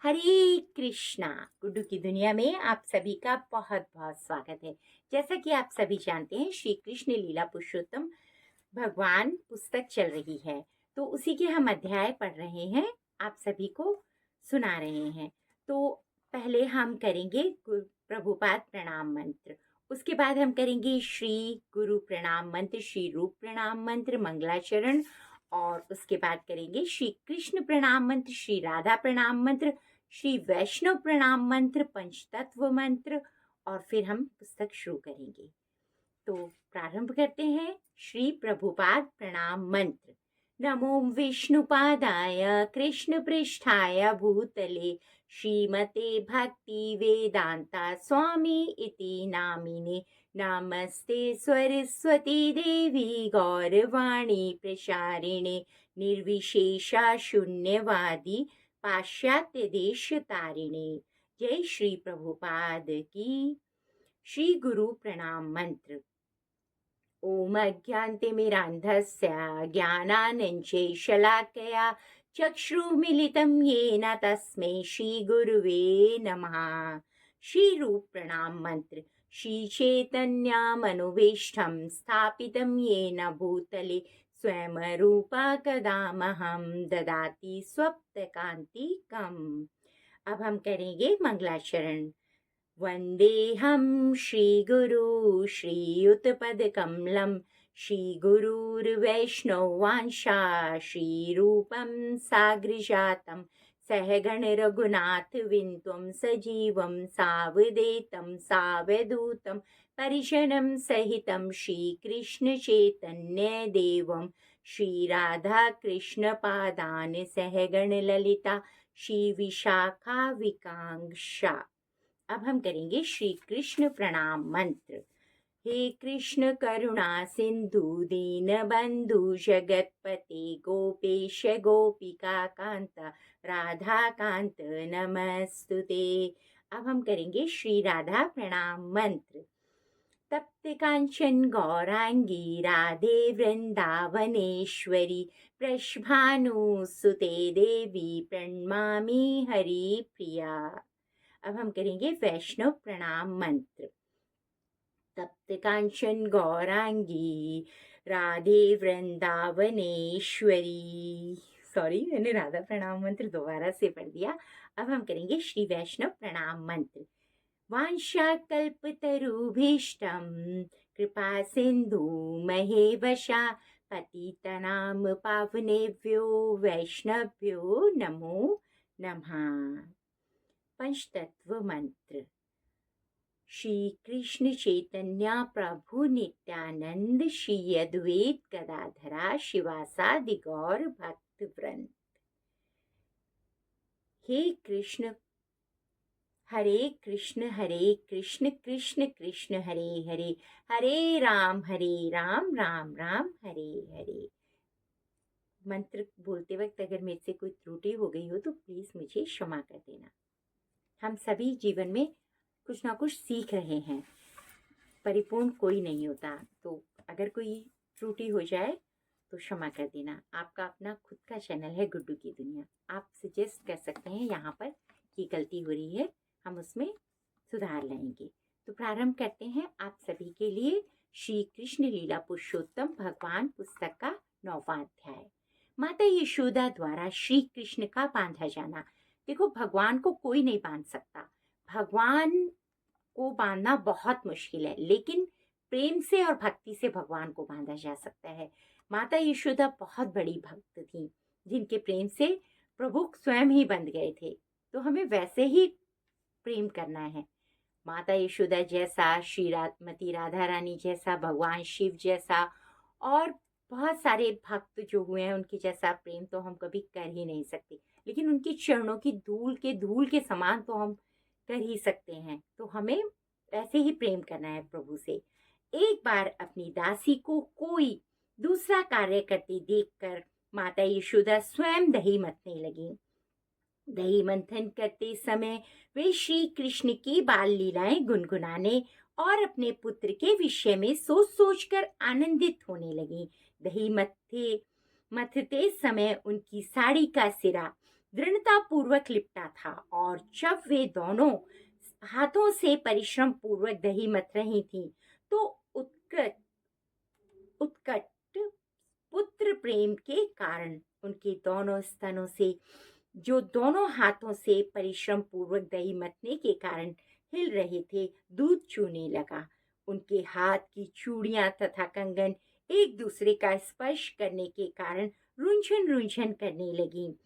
हरे कृष्णा। गुड्डू की दुनिया में आप सभी का बहुत बहुत स्वागत है। जैसा कि आप सभी जानते हैं, श्री कृष्ण लीला पुरुषोत्तम भगवान पुस्तक चल रही है, तो उसी के हम अध्याय पढ़ रहे हैं, आप सभी को सुना रहे हैं। तो पहले हम करेंगे प्रभुपाद प्रणाम मंत्र, उसके बाद हम करेंगे श्री गुरु प्रणाम मंत्र, श्री रूप प्रणाम मंत्र, मंगलाचरण, और उसके बाद करेंगे श्री कृष्ण प्रणाम मंत्र, श्री राधा प्रणाम मंत्र, श्री वैष्णव प्रणाम मंत्र, पंचतत्व मंत्र, और फिर हम पुस्तक शुरू करेंगे। तो प्रारंभ करते हैं। श्री प्रभुपाद प्रणाम मंत्र। नमो विष्णुपादाय कृष्ण पृष्ठाय भूतले श्रीमते भक्ति वेदांता स्वामी इति नामिने नमस्ते सरस्वती देवी गौरवाणी प्रसारिणे निर्विशेषा शून्यवादी पाश्चात्य देश तारिणे। जय श्री प्रभुपाद की। श्री गुरु प्रणाम मंत्र। ओम अज्ञानतिमिरान्धस्य ज्ञानानञ्जनशलाकया चक्षुर्मिलितं येन तस्मै श्रीगुरुवे नमः। श्रीरूप प्रणाम मंत्र। श्रीचैतन्यमनुवेष्टं स्थापितं येन भूतले स्वयं रूपा कदामहं ददाति स्वप्नकान्तिकम्। अब हम करेंगे मंगलाचरण। वन्देऽहं श्रीगुरु श्रीयुतपदकमलं श्रीगुरुर्वैष्णवांशा श्रीरूपं साग्रजातं सहगणरघुनाथविन्त्वं सजीवं सावधेतं सावधूतं परिजनं सहितं श्रीकृष्णचैतन्यदेवं श्रीराधाकृष्णपादान् सहगणललिता श्रीविशाखाविकांक्षा। अब हम करेंगे श्री कृष्ण प्रणाम मंत्र। हे कृष्ण करुणा सिंधु दीन बंधु जगतपते गोपेश गोपिका कांत राधा कांत नमस्तुते। अब हम करेंगे श्री राधा प्रणाम मंत्र। तप्त कांचन गौरांगी राधे वृंदावनेश्वरी वृषभानुसुते देवी प्रणमामि हरि प्रिया। अब हम करेंगे वैष्णव प्रणाम मंत्र। तप्त कांचन गौरांगी राधे वृंदावनेश्वरी। सॉरी, मैंने राधा प्रणाम मंत्र दोबारा से पढ़ दिया। अब हम करेंगे श्री वैष्णव प्रणाम मंत्र। वाञ्छाकल्पतरुभीष्टं कृपा सिंधु महेवशा पतितनां पावनेभ्यो वैष्णवभ्यो नमो नमः। पंचतत्व मंत्र। श्री कृष्ण चैतन्य प्रभु नित्यानंद श्री अद्वैत गदाधरा शिवासादि गौर भक्त वृंद। हे कृष्ण हरे कृष्ण कृष्ण कृष्ण हरे हरे, हरे राम राम राम हरे हरे। मंत्र बोलते वक्त अगर मेरे से कोई त्रुटि हो गई हो तो प्लीज मुझे क्षमा कर देना। हम सभी जीवन में कुछ ना कुछ सीख रहे हैं, परिपूर्ण कोई नहीं होता, तो अगर कोई त्रुटि हो जाए तो क्षमा कर देना। आपका अपना खुद का चैनल है गुड्डू की दुनिया, आप सजेस्ट कर सकते हैं यहाँ पर कि गलती हो रही है, हम उसमें सुधार लाएंगे। तो प्रारंभ करते हैं आप सभी के लिए श्री कृष्ण लीला पुरुषोत्तम भगवान पुस्तक का 9वां अध्याय। माता यशोदा द्वारा श्री कृष्ण का बांधा जाना। देखो, भगवान को कोई नहीं बांध सकता, भगवान को बांधना बहुत मुश्किल है, लेकिन प्रेम से और भक्ति से भगवान को बांधा जा सकता है। माता यशोदा बहुत बड़ी भक्त थी, जिनके प्रेम से प्रभु स्वयं ही बंध गए थे। तो हमें वैसे ही प्रेम करना है, माता यशोदा जैसा, श्रीमती राधा रानी जैसा, भगवान शिव जैसा, और बहुत सारे भक्त जो हुए हैं उनके जैसा प्रेम तो हम कभी कर ही नहीं सकते, लेकिन उनके चरणों की धूल के समान तो हम कर ही सकते हैं। तो हमें ऐसे ही प्रेम करना है प्रभु से। एक बार अपनी दासी को कोई दूसरा कार्य करते देखकर माता यशोदा स्वयं दही मथने लगी। दही मंथन करते समय वे श्री कृष्ण की बाल लीलाएं गुनगुनाने और अपने पुत्र के विषय में सोच सोचकर आनंदित होने लगी। दही मथते समय उनकी साड़ी का सिरा दृढ़ता पूर्वक लिपटा था, और जब वे दोनों हाथों से परिश्रम पूर्वक दही मथ रही थीं, तो उत्कट उत्कट पुत्र प्रेम के कारण उनके दोनों स्तनों से, जो दोनों हाथों से परिश्रम पूर्वक दही मथने के कारण हिल रहे थे, दूध चूने लगा। उनके हाथ की चूड़ियां तथा कंगन एक दूसरे का स्पर्श करने के कारण रुंझन रुंझन करने लगी,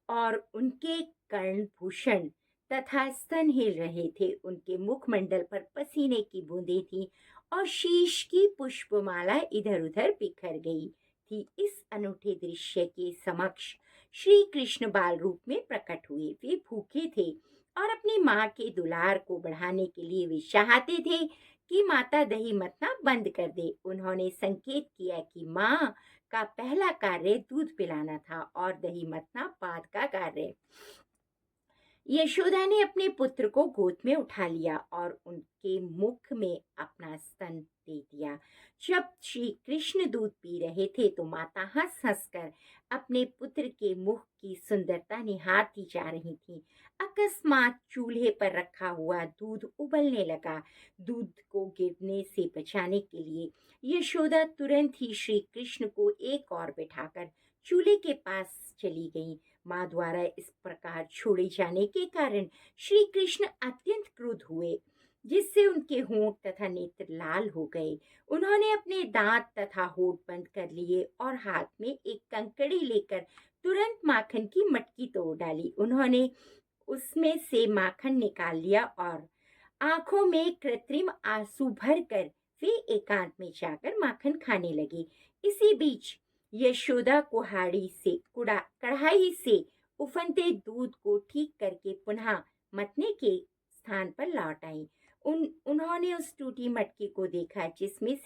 और उनके कर्णभूषण तथा स्तन हिल रहे थे। उनके मुखमंडल पर पसीने की बूंदें थीं, और शीश की पुष्पमाला इधर उधर बिखर गई थी। इस अनूठे दृश्य के समक्ष श्री कृष्ण बाल रूप में प्रकट हुए। वे भूखे थे, और अपनी माँ के दुलार को बढ़ाने के लिए वे चाहते थे कि माता दही मतना बंद कर दे। उन्होंने संकेत किया कि माँ का पहला कार्य दूध पिलाना था, और दही मतना बाद का कार्य। यशोदा ने अपने पुत्र को गोद में उठा लिया और उनके मुख में अपना स्तन दे दिया। जब श्री कृष्ण दूध पी रहे थे, तो माता हंस हंस कर अपने पुत्र के मुख की सुंदरता निहारती जा रही थी। अकस्मात चूल्हे पर रखा हुआ दूध उबलने लगा। दूध को गिरने से बचाने के लिए यशोदा तुरंत ही श्री कृष्ण को एक और बिठाकर चूल्हे के पास चली गई। माँ द्वारा इस प्रकार छोड़े जाने के कारण श्री कृष्ण अत्यंत क्रुद्ध हुए, जिससे उनके होंठ तथा नेत्र लाल हो गए। उन्होंने अपने दांत तथा होंठ बंद कर लिए और हाथ में एक कंकड़ी लेकर तुरंत माखन की मटकी तोड़ डाली। उन्होंने उसमें से माखन निकाल लिया और आंखों में कृत्रिम आंसू भरकर वे एकांत में जाकर माखन खाने लगे। इसी बीच यशोदा कढ़ाई से उफनते दूध को ठीक करके पुनः मथने के स्थान पर लौट आई। उन्होंने उस टूटी मटकी को देखा जिसमें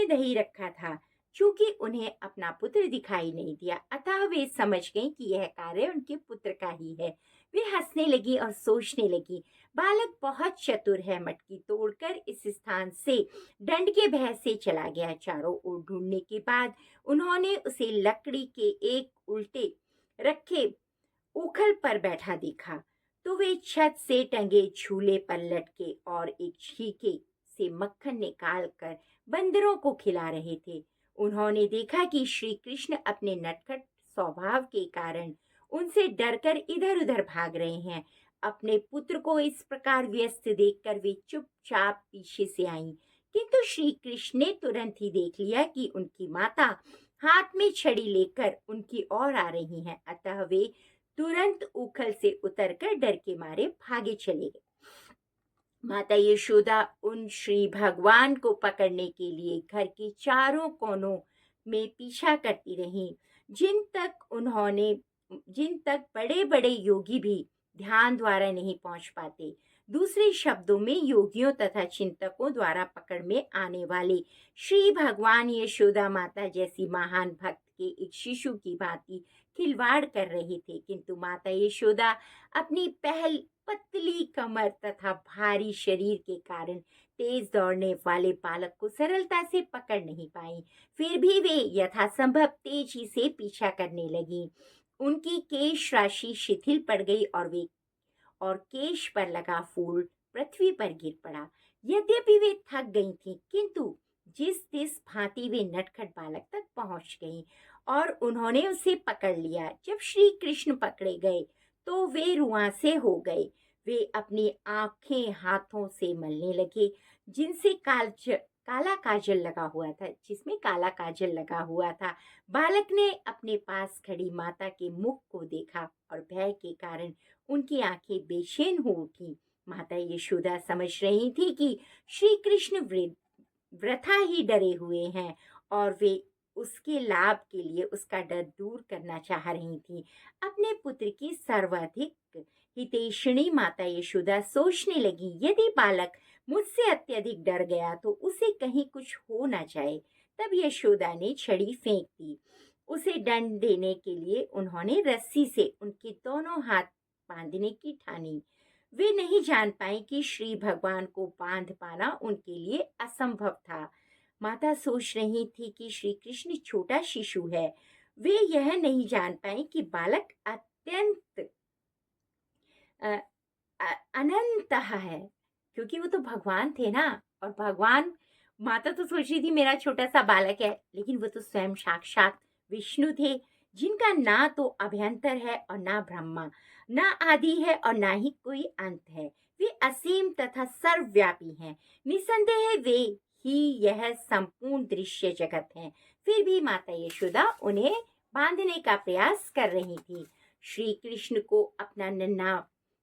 दही रखा था। चूंकि उन्हें अपना पुत्र दिखाई नहीं दिया, अतः वे समझ गईं कि यह कार्य उनके पुत्र का ही है। वे हंसने लगी और सोचने लगी, बालक बहुत चतुर है। मटकी तोड़कर इस स्थान से दंड के भय से चला गया। चारों ओर ढूंढने के बाद उन्होंने उसे लकड़ी के एक उल्टे रखे उखल पर बैठा देखा, तो वे छत से टंगे झूले पर लटके और एक छीके से मक्खन निकाल कर बंदरों को खिला रहे थे। उन्होंने देखा कि श्री कृष्ण अपने नटखट स्वभाव के कारण उनसे डरकर इधर उधर भाग रहे हैं। अपने पुत्र को इस प्रकार व्यस्त देखकर वे चुपचाप पीछे से आईं, किंतु श्री कृष्ण ने तुरंत ही देख लिया कि उनकी माता हाथ में छड़ी लेकर उनकी ओर आ रही हैं। अतः वे तुरंत उखल से उतरकर डर के मारे भागे चले गए। माता यशोदा उन श्री भगवान को पकड़ने के लिए घर के चारों कोनों में पीछा करती रहीं, जिन तक बड़े बड़े योगी भी ध्यान द्वारा नहीं पहुंच पाते। दूसरे शब्दों में, योगियों तथा चिंतकों द्वारा पकड़ में आने वाले श्री भगवान यशोदा माता जैसी महान भक्त के एक शिशु की भांति खिलवाड़ कर रहे थे, किंतु माता यशोदा अपनी पतली कमर तथा भारी शरीर के कारण तेज दौड़ने वाले बालक को सरलता से पकड़ नहीं पाई। फिर भी वे यथासंभव तेजी से पीछा करने लगी। उनकी केश राशि शिथिल पड़ गई और केश पर लगा फूल पृथ्वी पर गिर पड़ा। यद्यपि वे थक गई थीं, किंतु जिस भांति वे नटखट बालक तक पहुंच गईं और उन्होंने उसे पकड़ लिया। जब श्री कृष्ण पकड़े गए तो वे रुआंसे हो गए। वे अपनी आंखें हाथों से मलने लगे, जिसमें काला काजल लगा हुआ था। बालक ने अपने पास खड़ी माता के मुख को देखा और भय के कारण उनकी आंखें बेचैन हो उठी। माता यशोदा समझ रही थी कि श्री कृष्ण वृथा ही डरे हुए हैं, और वे उसके लाभ के लिए उसका डर दूर करना चाह रही थी। अपने पुत्र की सर्वाधिक हितैषिणी माता यशोदा सोचने लगी, यदि बालक मुझसे अत्यधिक डर गया तो उसे कहीं कुछ हो न जाए। तब यशोदा ने छड़ी फेंक दी। उसे दंड देने के लिए उन्होंने रस्सी से उनके दोनों हाथ बांधने की ठानी। वे नहीं जान पाई कि श्री भगवान को बांध पाना उनके लिए असंभव था। माता सोच रही थी कि श्री कृष्ण छोटा शिशु है, वे यह नहीं जान पाए कि बालक अत्यंत अ, अनंत है, क्योंकि वो तो भगवान थे ना। और भगवान, माता तो सोच रही थी मेरा छोटा सा बालक है, लेकिन वो तो स्वयं साक्षात विष्णु थे, जिनका ना तो अभ्यंतर है और ना ब्रह्मा, ना आदि है और ना ही कोई अंत है। वे असीम तथा सर्वव्यापी हैं। निसंदेह वे ही यह संपूर्ण दृश्य जगत है। फिर भी माता यशोदा उन्हें बांधने का प्रयास कर रही थी। श्री कृष्ण को अपना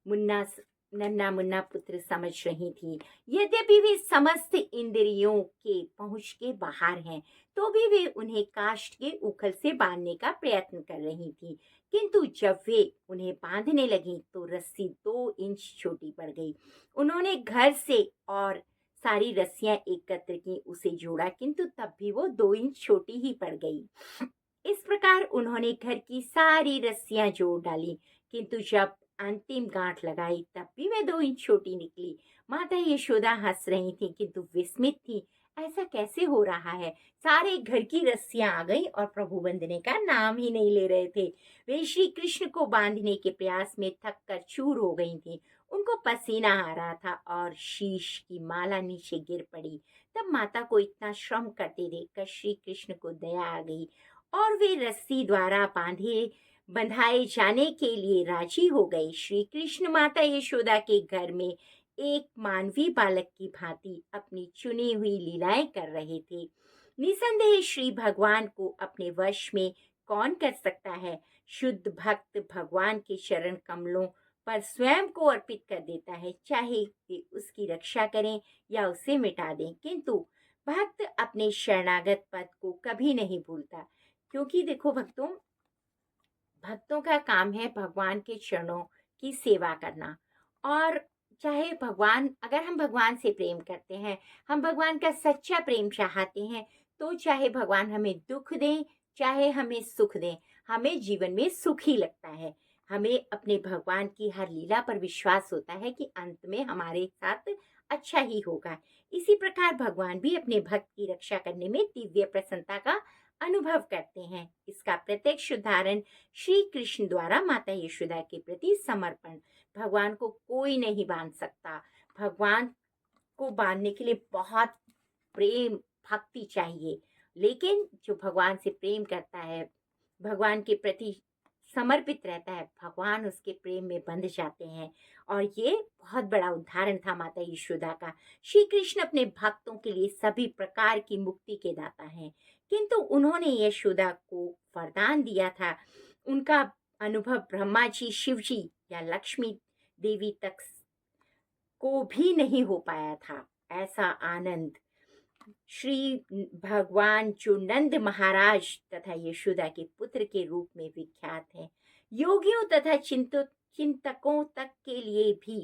मुन्ना नन्हा मुन्ना पुत्र समझ रही थी। यद्यपि वे समस्त इंद्रियों के पहुंच के बाहर हैं, तो भी वे उन्हें काष्ठ के उखल से बांधने का प्रयत्न कर रही थी। किंतु जब वे उन्हें बांधने लगी तो रस्सी 2 इंच छोटी पड़ गई। उन्होंने घर से और सारी रस्सियां एकत्र की, उसे जोड़ा, किंतु तब भी वो 2 इंच छोटी ही पड़ गई। इस प्रकार उन्होंने घर की सारी रस्सियां जोड़ डाली, किंतु जब अंतिम गांठ लगाई तब भी वह 2 इंच छोटी निकली। माता यशोदा हंस रही थी, किंतु विस्मित थी। ऐसा कैसे हो रहा है? सारे घर की रस्सियां आ गई और प्रभु बंधने का नाम ही नहीं ले रहे थे। वे श्री कृष्ण को बांधने के प्रयास में थक कर चूर हो गई थी। उनको पसीना आ रहा था और शीश की माला नीचे गिर पड़ी। तब माता को इतना श्रम करते देखकर श्री कृष्ण को दया आ गई और वे रस्सी द्वारा बंधाए जाने के लिए राजी हो गए। श्री कृष्ण माता यशोदा के घर में एक मानवीय बालक की भांति अपनी चुनी हुई लीलाएं कर रहे थे। निसंदेह श्री भगवान को अपने वश में कौन कर सकता है? शुद्ध भक्त भगवान के चरण कमलों पर स्वयं को अर्पित कर देता है, चाहे वे उसकी रक्षा करें या उसे मिटा दें। किंतु भक्त अपने शरणागत पद को कभी नहीं भूलता, क्योंकि देखो भक्तों, भक्तों का काम है भगवान के चरणों की सेवा करना। और चाहे भगवान, अगर हम भगवान से प्रेम करते हैं, हम भगवान का सच्चा प्रेम चाहते हैं, तो चाहे भगवान हमें दुख दें, चाहे हमें सुख दें, हमें जीवन में सुख ही लगता है। हमें अपने भगवान की हर लीला पर विश्वास होता है कि अंत में हमारे साथ अच्छा ही होगा। इसी प्रकार भगवान भी अपने भक्त की रक्षा करने में दिव्य प्रसन्नता का अनुभव करते हैं। इसका प्रत्यक्ष उदाहरण श्री कृष्ण द्वारा माता यशोदा के प्रति समर्पण। भगवान को कोई नहीं बांध सकता। भगवान को बांधने के लिए बहुत प्रेम भक्ति चाहिए, लेकिन जो भगवान से प्रेम करता है, भगवान के प्रति समर्पित रहता है, भगवान उसके प्रेम में बंध जाते हैं। और ये बहुत बड़ा उदाहरण था माता यशोदा का। श्री कृष्ण अपने भक्तों के लिए सभी प्रकार की मुक्ति के दाता हैं, किंतु उन्होंने यशोदा को वरदान दिया था। उनका अनुभव ब्रह्मा जी, शिव जी या लक्ष्मी देवी तक को भी नहीं हो पाया था। ऐसा आनंद श्री भगवान जो नंद महाराज तथा यशोदा के पुत्र के रूप में विख्यात है, योगियों तथा चिंतकों तक के लिए भी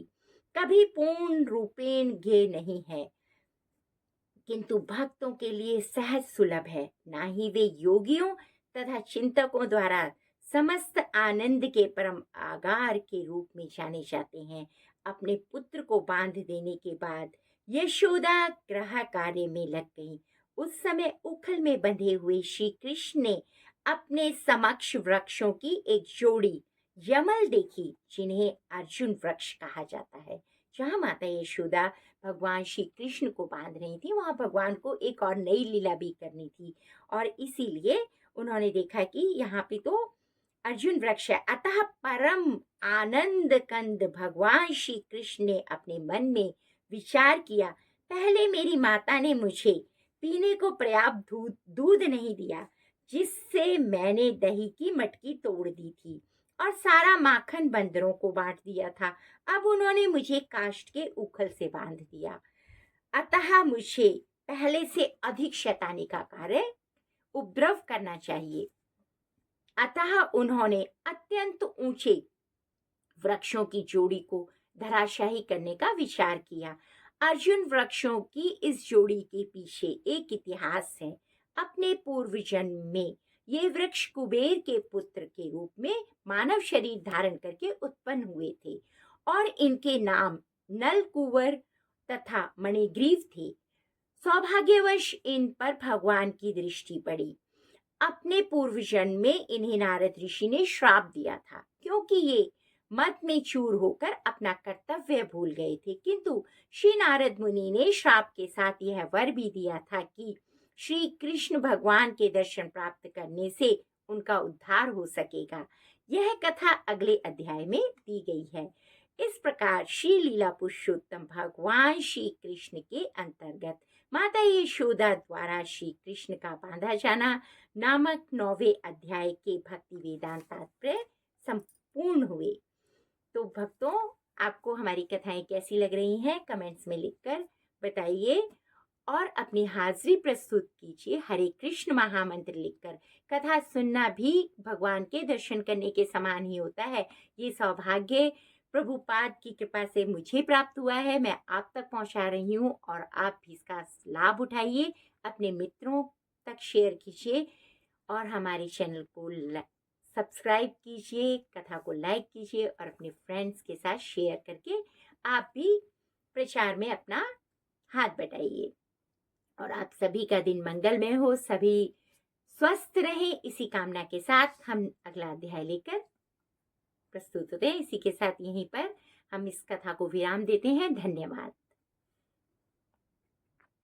कभी पूर्ण रूपेण ज्ञेय नहीं है, किंतु भक्तों के लिए सहज सुलभ है। ना ही वे योगियों तथा चिंतकों द्वारा समस्त आनंद के परम आगार के रूप में जाने जाते हैं। अपने पुत्र को बांध देने के बाद यशोदा ग्रह कार्य में लग गई। उस समय उखल में बंधे हुए श्री कृष्ण ने अपने समक्ष वृक्षों की एक जोड़ी यमल देखी, जिन्हें अर्जुन वृक्ष कहा जाता है। जहाँ माता यशोदा भगवान श्री कृष्ण को बांध रही थी, वहां भगवान को एक और नई लीला भी करनी थी, और इसीलिए उन्होंने देखा कि यहाँ पे तो अर्जुन वृक्ष है। अतः परम आनंद कंद भगवान श्री कृष्ण ने अपने मन में विचार किया, पहले मेरी माता ने मुझे पीने को पर्याप्त दूध नहीं दिया, जिससे मैंने दही की मटकी तोड़ दी थी और सारा माखन बंदरों को बांट दिया था। अब उन्होंने मुझे काष्ठ के उखल से बांध दिया। अतः मुझे पहले से अधिक शैतानी का कार्य, उपद्रव करना चाहिए। अतः उन्होंने अत्यंत ऊंचे वृक्षों की जोड़ी को धराशाही करने का विचार किया। अर्जुन वृक्षों की इस जोड़ी के पीछे एक इतिहास है। अपने पूर्व जन्म में ये वृक्ष कुबेर के पुत्र के रूप में मानव शरीर धारण करके उत्पन्न हुए थे और इनके नाम नल, कुंवर तथा मणिग्रीव थे। सौभाग्यवश इन पर भगवान की दृष्टि पड़ी। अपने पूर्व जन्म में इन्हें नारद ऋषि ने श्राप दिया था, क्योंकि ये मत में चूर होकर अपना कर्तव्य भूल गए थे। किंतु श्री नारद मुनि ने श्राप के साथ यह वर भी दिया था कि श्री कृष्ण भगवान के दर्शन प्राप्त करने से उनका उद्धार हो सकेगा। यह कथा अगले अध्याय में दी गई है। इस प्रकार श्री लीला पुरुषोत्तम भगवान श्री कृष्ण के अंतर्गत माता यशोदा द्वारा श्री कृष्ण का बांधा जाना नामक 9वें अध्याय के भक्ति वेदांत तात्पर्य संपूर्ण हुए। तो भक्तों, आपको हमारी कथाएं कैसी लग रही हैं कमेंट्स में लिखकर बताइए और अपनी हाजिरी प्रस्तुत कीजिए। हरे कृष्ण महामंत्र लिखकर। कथा सुनना भी भगवान के दर्शन करने के समान ही होता है। ये सौभाग्य प्रभुपाद की कृपा से मुझे प्राप्त हुआ है, मैं आप तक पहुंचा रही हूँ और आप भी इसका लाभ उठाइए, अपने मित्रों तक शेयर कीजिए और हमारे चैनल को सब्सक्राइब कीजिए, कथा को लाइक कीजिए और अपने फ्रेंड्स के साथ शेयर करके आप भी प्रचार में अपना हाथ बटाइए। और आप सभी का दिन मंगलमय हो, सभी स्वस्थ रहें, इसी कामना के साथ हम अगला अध्याय लेकर प्रस्तुत होते हैं। इसी के साथ यहीं पर हम इस कथा को विराम देते हैं। धन्यवाद।